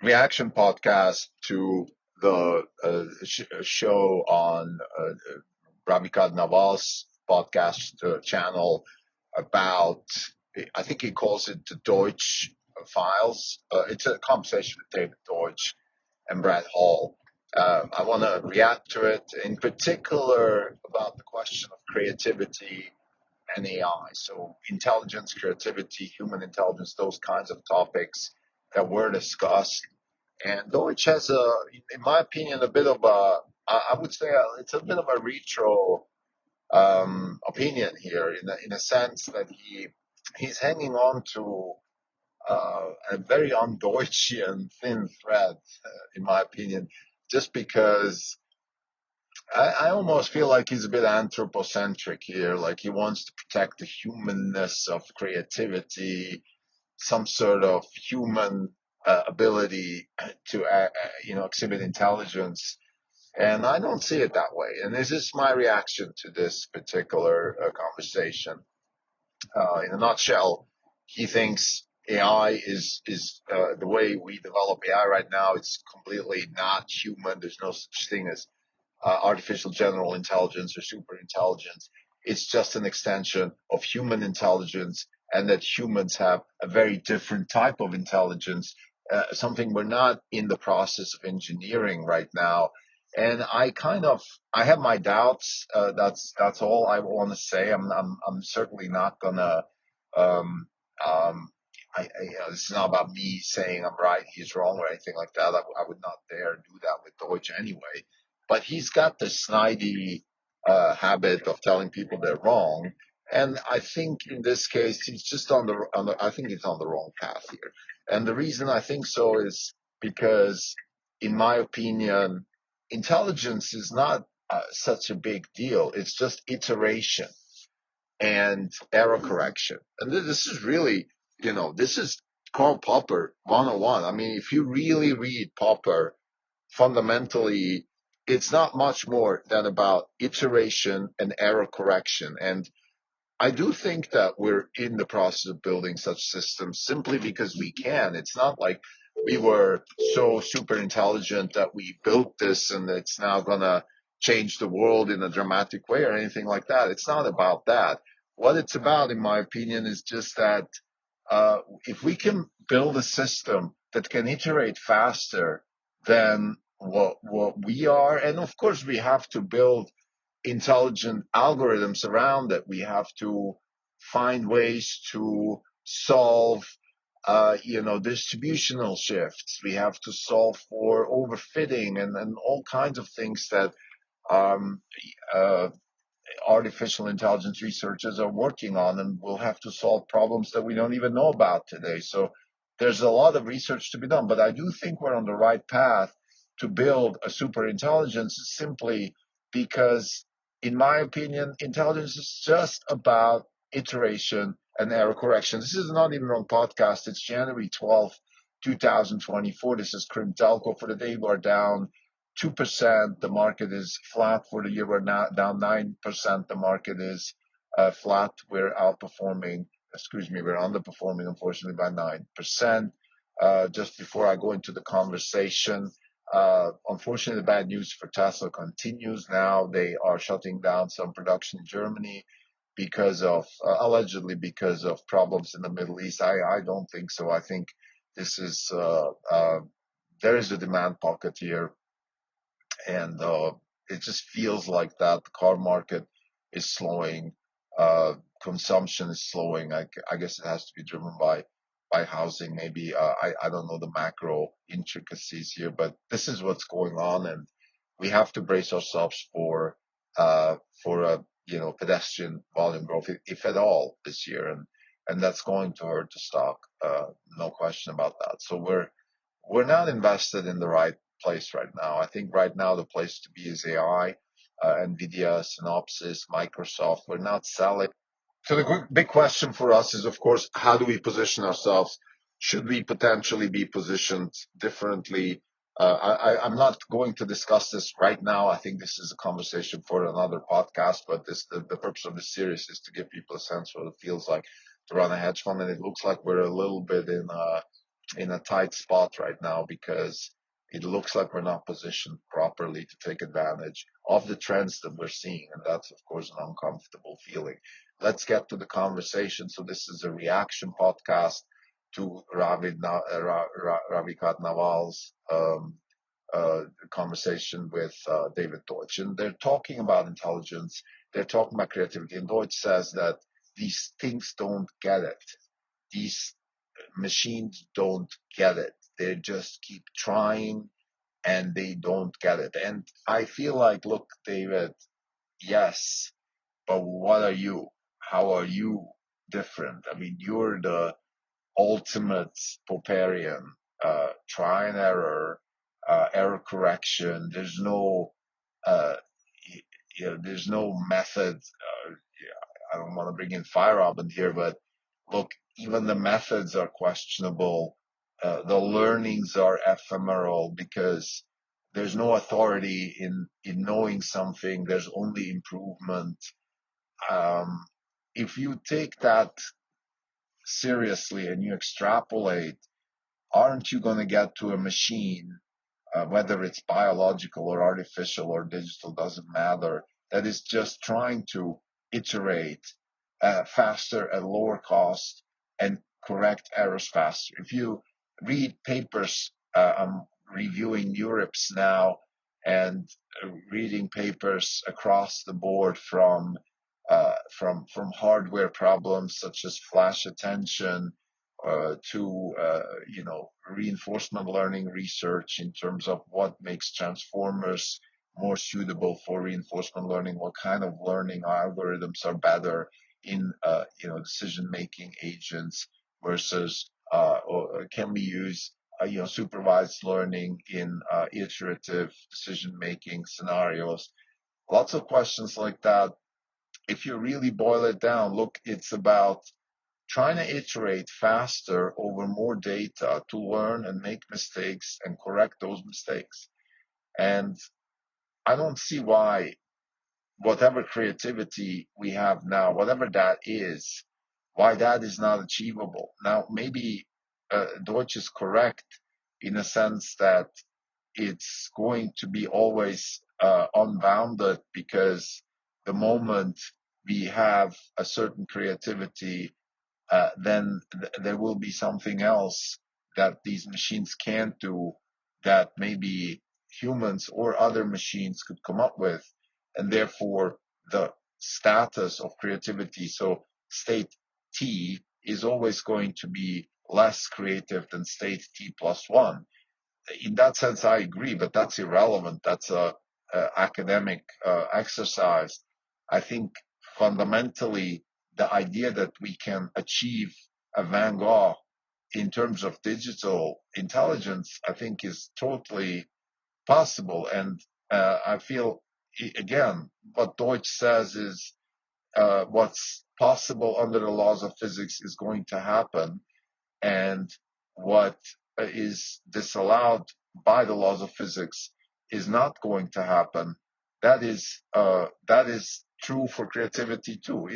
reaction podcast to the show on Ravikant Naval's podcast channel about, I think he calls it the Deutsch Files. It's a conversation with David Deutsch and Brad Hall. I want to react to it, in particular about the question of creativity and AI. So intelligence, creativity, human intelligence, those kinds of topics that were discussed. And Deutsch has in my opinion, a bit of I would say it's a bit of a retro opinion here, in a sense that he's hanging on to a very un-Deutschian thin thread, in my opinion, just because I almost feel like he's a bit anthropocentric here, like he wants to protect the humanness of creativity, some sort of human ability to exhibit intelligence, and I don't see it that way. And this is my reaction to this particular conversation. In a nutshell, he thinks AI is the way we develop AI right now. It's completely not human. There's no such thing as artificial general intelligence or super intelligence. It's just an extension of human intelligence, and that humans have a very different type of intelligence, something we're not in the process of engineering right now. And I have my doubts. That's all I want to say. I'm certainly not gonna. Um, um, this is not about me saying I'm right, he's wrong, or anything like that. I would not dare do that with Deutsch anyway. But he's got this snidey habit of telling people they're wrong, and I think in this case he's just I think he's on the wrong path here. And the reason I think so is because, in my opinion, intelligence is not such a big deal. It's just iteration and error correction. And this is really, this is Karl Popper 101. I mean, if you really read Popper, fundamentally, it's not much more than about iteration and error correction. And I do think that we're in the process of building such systems simply because we can. It's not like we were so super intelligent that we built this and it's now going to change the world in a dramatic way or anything like that. It's not about that. What it's about, in my opinion, is just that if we can build a system that can iterate faster than what we are, and of course we have to build intelligent algorithms around it. We have to find ways to solve, distributional shifts. We have to solve for overfitting and all kinds of things that um, uh, artificial intelligence researchers are working on, and we'll have to solve problems that we don't even know about today. So there's a lot of research to be done, but I do think we're on the right path to build a super intelligence, simply because, in my opinion, intelligence is just about iteration and error correction. This is not even on podcast. It's January 12th, 2024. This is Krim Telco. For the day, we're down 2%. The market is flat for the year. We're now down 9%. The market is flat. We're outperforming, excuse me, we're underperforming, unfortunately, by 9%. Just before I go into the conversation, unfortunately, the bad news for Tesla continues now. They are shutting down some production in Germany because of, allegedly, because of problems in the Middle East. I don't think so. I think this is, there is a demand pocket here, and it just feels like that the car market is slowing, consumption is slowing. I guess it has to be driven by housing, maybe. I don't know the macro intricacies here, but this is what's going on, and we have to brace ourselves for a pedestrian volume growth, if at all, this year, and that's going to hurt the stock, no question about that. So we're not invested in the right place right now. I think right now the place to be is AI, Nvidia, Synopsys, Microsoft. We're not selling. So the big question for us is, of course, how do we position ourselves? Should we potentially be positioned differently? I'm not going to discuss this right now. I think this is a conversation for another podcast, but the purpose of this series is to give people a sense of what it feels like to run a hedge fund, and it looks like we're a little bit in in a tight spot right now because it looks like we're not positioned properly to take advantage of the trends that we're seeing. And that's, of course, an uncomfortable feeling. Let's get to the conversation. So this is a reaction podcast to Ravikant Naval's conversation with David Deutsch. And they're talking about intelligence. They're talking about creativity. And Deutsch says that these things don't get it. These machines don't get it. They just keep trying and they don't get it. And I feel like, look, David, yes, but what are you? How are you different? I mean, you're the ultimate Popperian, try and error, error correction. There's no, uh, there's no method. I don't want to bring in fire Robin here, but look, even the methods are questionable. The learnings are ephemeral because there's no authority in knowing something. There's only improvement. Um, if you take that seriously and you extrapolate, aren't you going to get to a machine, whether it's biological or artificial or digital, doesn't matter, that is just trying to iterate faster at lower cost and correct errors faster? If you read papers, I'm reviewing Europe's now and reading papers across the board from hardware problems such as flash attention to reinforcement learning research in terms of what makes transformers more suitable for reinforcement learning, what kind of learning algorithms are better in decision making agents versus or can we use supervised learning in iterative decision making scenarios. Lots of questions like that. If you really boil it down, look, it's about trying to iterate faster over more data to learn and make mistakes and correct those mistakes. And I don't see why whatever creativity we have now, whatever that is, why that is not achievable. Now, maybe Deutsch is correct in a sense that it's going to be always unbounded because the moment we have a certain creativity, then there will be something else that these machines can't do that maybe humans or other machines could come up with. And therefore, the status of creativity, so state T, is always going to be less creative than state T plus one. In that sense, I agree, but that's irrelevant. That's a academic exercise. I think fundamentally the idea that we can achieve a Van Gogh in terms of digital intelligence, I think is totally possible. And I feel, again, what Deutsch says is what's possible under the laws of physics is going to happen. And what is disallowed by the laws of physics is not going to happen. That is true for creativity too.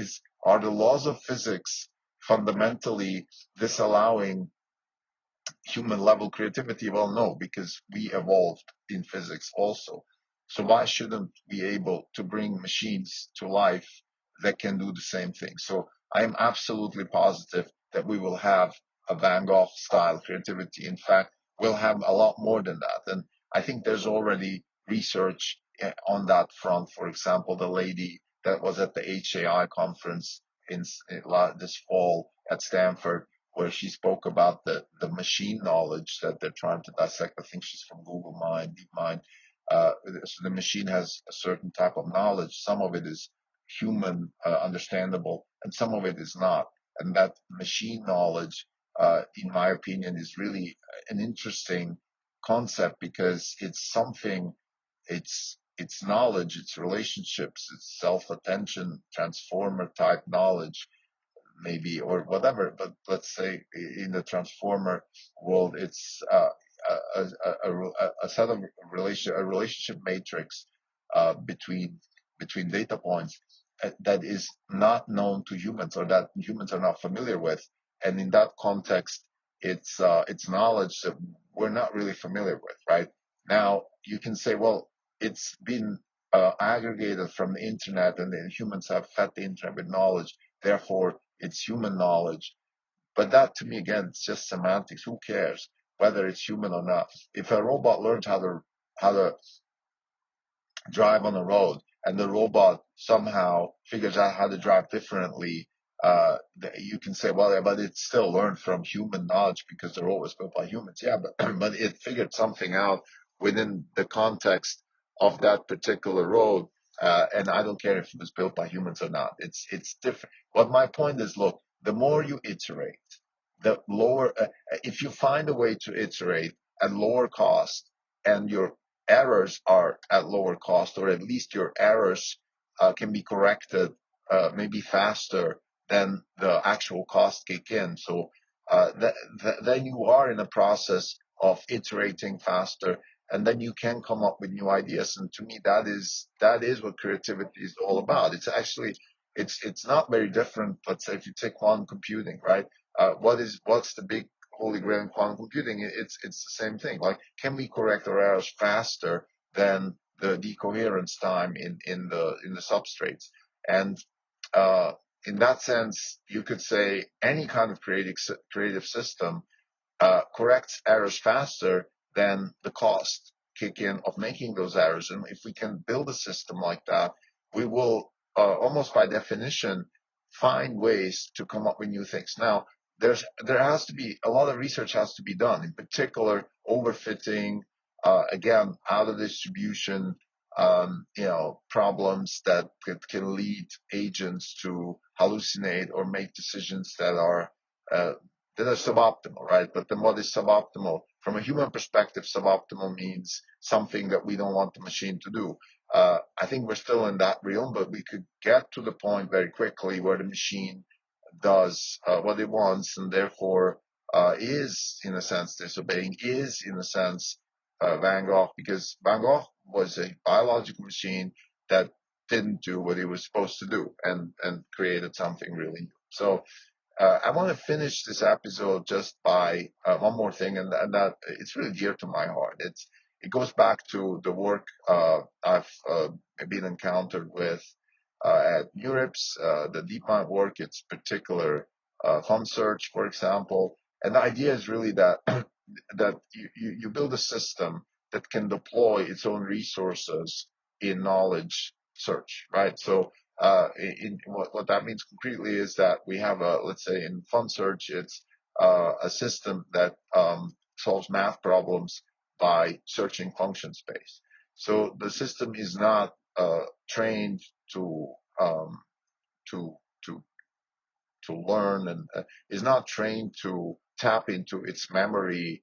Are the laws of physics fundamentally disallowing human level creativity? Well, no, because we evolved in physics also. So why shouldn't we be able to bring machines to life that can do the same thing? So I'm absolutely positive that we will have a Van Gogh style creativity. In fact, we'll have a lot more than that. And I think there's already research on that front. For example, the lady that was at the HAI conference in this fall at Stanford, where she spoke about the machine knowledge that they're trying to dissect. I think she's from Google Mind, DeepMind. So the machine has a certain type of knowledge. Some of it is human understandable, and some of it is not. And that machine knowledge, in my opinion, is really an interesting concept because it's something. It's knowledge, it's relationships, it's self-attention, transformer type knowledge maybe, or whatever. But let's say in the transformer world, it's a set of a relationship matrix between data points that is not known to humans or that humans are not familiar with. And in that context, it's knowledge that we're not really familiar with, right? Now you can say, well, it's been aggregated from the internet, and then humans have fed the internet with knowledge, therefore it's human knowledge. But that, to me, again, it's just semantics. Who cares whether it's human or not? If a robot learns how to drive on the road and the robot somehow figures out how to drive differently, you can say, well, yeah, but it still learned from human knowledge because the robot was built by humans. Yeah, but but it figured something out within the context of that particular road. And I don't care if it was built by humans or not. It's different. But my point is, look, the more you iterate, the lower. If you find a way to iterate at lower cost, and your errors are at lower cost, or at least your errors can be corrected maybe faster than the actual cost kick in. So then you are in a process of iterating faster, and then you can come up with new ideas. And to me, that is what creativity is all about. It's actually it's not very different. Let's say if you take quantum computing, right? What's the big holy grail in quantum computing? It's the same thing. Like, can we correct our errors faster than the decoherence time in the substrates? And uh, in that sense, you could say any kind of creative system corrects errors faster than the cost kick in of making those errors. And if we can build a system like that, we will almost by definition find ways to come up with new things. Now, there has to be a lot of research has to be done, in particular overfitting, again, out of distribution, problems that can lead agents to hallucinate or make decisions uh, that are suboptimal, right? But then what is suboptimal? From a human perspective, suboptimal means something that we don't want the machine to do. I think we're still in that realm, but we could get to the point very quickly where the machine does what it wants, and therefore is, in a sense, disobeying, is, in a sense, Van Gogh, because Van Gogh was a biological machine that didn't do what it was supposed to do, and created something really new. So I want to finish this episode just by one more thing, and that it's really dear to my heart. It goes back to the work I've been encountered with at Eurips, the DeepMind work, its particular fund search, for example. And the idea is really that that you build a system that can deploy its own resources in knowledge search, right? So what that means concretely is that we have let's say in fund search, it's a system that solves math problems by searching function space. So the system is not trained to um, to to to learn, and is not trained to tap into its memory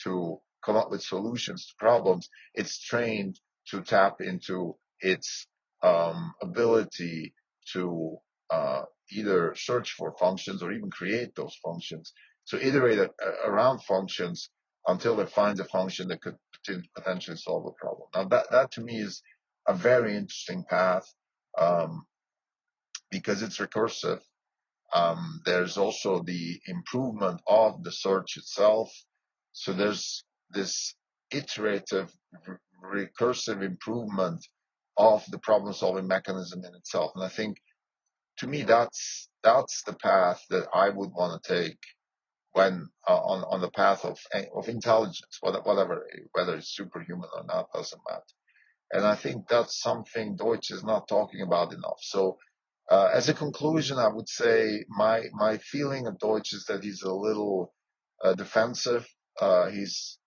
to come up with solutions to problems. It's trained to tap into its ability to either search for functions or even create those functions. So iterate around functions until it finds a function that could potentially solve a problem. Now that to me is a very interesting path, um, because it's recursive. There's also the improvement of the search itself. So there's this iterative, recursive improvement of the problem solving mechanism in itself. And I think, to me, that's the path that I would want to take when on the path of intelligence, whatever, whether it's superhuman or not, doesn't matter. And I think that's something Deutsch is not talking about enough. So as a conclusion, I would say my feeling of Deutsch is that he's a little defensive. He's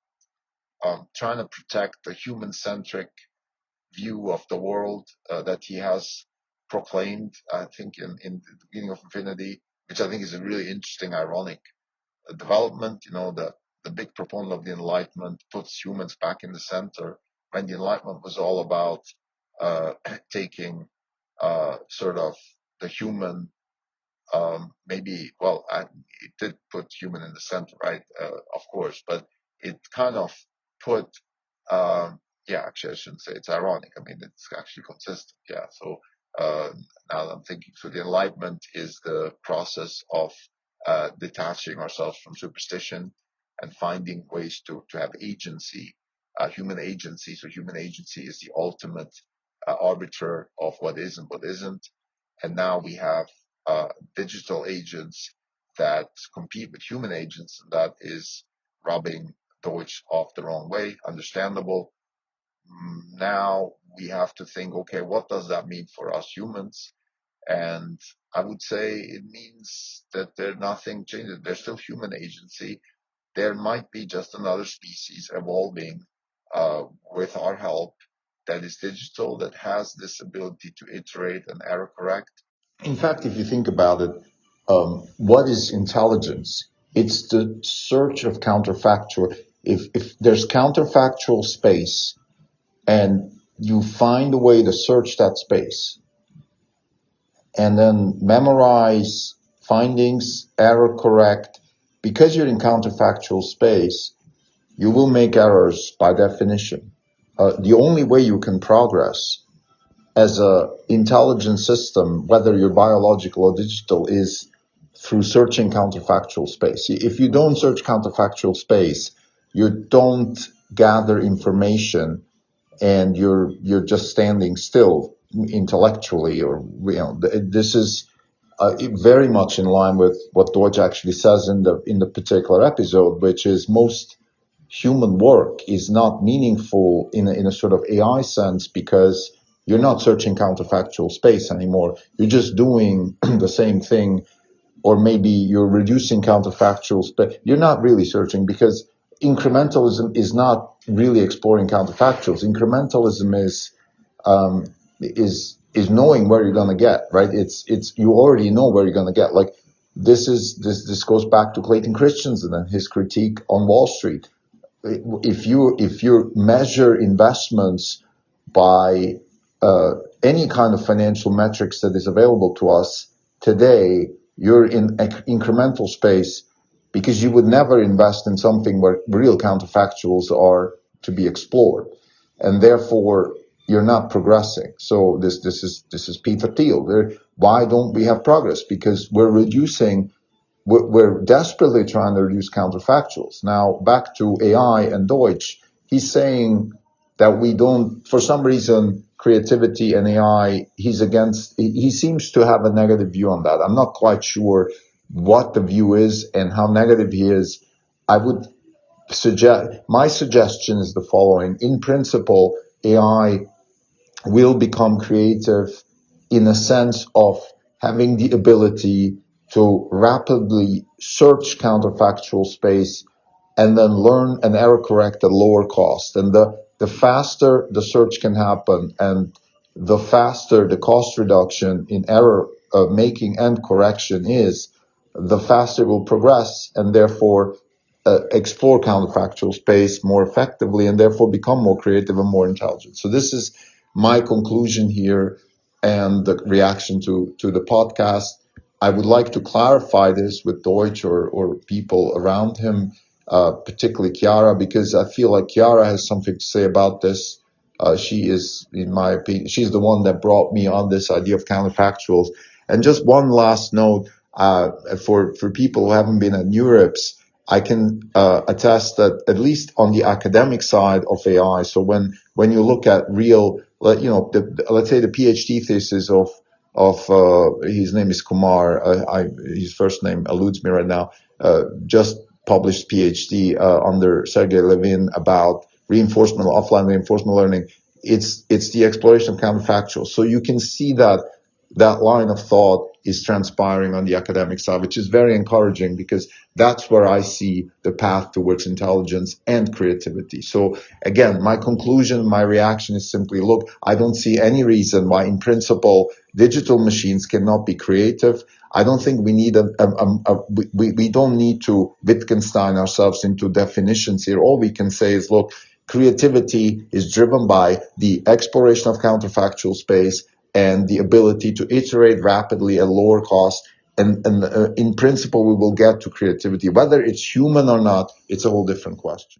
trying to protect the human-centric view of the world that he has proclaimed, I think, in the beginning of Infinity, which I think is a really interesting, ironic development. The big proponent of the Enlightenment puts humans back in the center, when the Enlightenment was all about taking sort of the human, maybe, well, it did put human in the center, right? Of course, but it kind of put, yeah, actually, I shouldn't say it's ironic. I mean, it's actually consistent. Yeah. So now that I'm thinking, so the Enlightenment is the process of detaching ourselves from superstition and finding ways to have agency, human agency. So human agency is the ultimate arbiter of what is and what isn't. And now we have digital agents that compete with human agents, and that is rubbing Deutsch off the wrong way. Understandable. Now we have to think, okay, what does that mean for us humans? And I would say it means that there's nothing changes. There's still human agency. There might be just another species evolving with our help that is digital, that has this ability to iterate and error correct. In fact, if you think about it, what is intelligence? It's the search of counterfactual. If there's counterfactual space and you find a way to search that space and then memorize findings, error correct, because you're in counterfactual space, you will make errors by definition. The only way you can progress as a intelligent system, whether you're biological or digital, is through searching counterfactual space. If you don't search counterfactual space, you don't gather information, and you're just standing still intellectually, or this is very much in line with what Deutsch actually says in the particular episode, which is most human work is not meaningful in a sort of AI sense because you're not searching counterfactual space anymore. You're just doing the same thing, or maybe you're reducing counterfactual space. You're not really searching, because incrementalism is not really exploring counterfactuals. Incrementalism is knowing where you're going to get, right? It's you already know where you're going to get. Like this goes back to Clayton Christensen and his critique on Wall Street. If you measure investments by any kind of financial metrics that is available to us today, you're in incremental space, because you would never invest in something where real counterfactuals are to be explored, and therefore you're not progressing. So this is Peter Thiel. Why don't we have progress? Because we're desperately trying to reduce counterfactuals. Now, back to AI and Deutsch, he's saying that we don't, for some reason, creativity and AI, he's against, he seems to have a negative view on that. I'm not quite sure what the view is and how negative he is. I would my suggestion is the following. In principle, AI will become creative in a sense of having the ability to rapidly search counterfactual space and then learn and error correct at lower cost. And the faster the search can happen and the faster the cost reduction in error making and correction is, the faster it will progress, and therefore explore counterfactual space more effectively, and therefore become more creative and more intelligent. So this is my conclusion here and the reaction to the podcast. I would like to clarify this with Deutsch or people around him, particularly Chiara, because I feel like Chiara has something to say about this. She is, in my opinion, she's the one that brought me on this idea of counterfactuals. And just one last note, for people who haven't been at NeurIPS, I can attest that at least on the academic side of AI, so when you look at real, let's say the PhD thesis of his name is Kumar, his first name eludes me right now, just published PhD under Sergey Levin about offline reinforcement learning. It's the exploration of counterfactuals. So you can see that line of thought is transpiring on the academic side, which is very encouraging, because that's where I see the path towards intelligence and creativity. So again, my conclusion, my reaction is simply, look, I don't see any reason why in principle digital machines cannot be creative. I don't think we need we don't need to Wittgenstein ourselves into definitions here. All we can say is, look, creativity is driven by the exploration of counterfactual space and the ability to iterate rapidly at lower cost. And in principle, we will get to creativity. Whether it's human or not, it's a whole different question.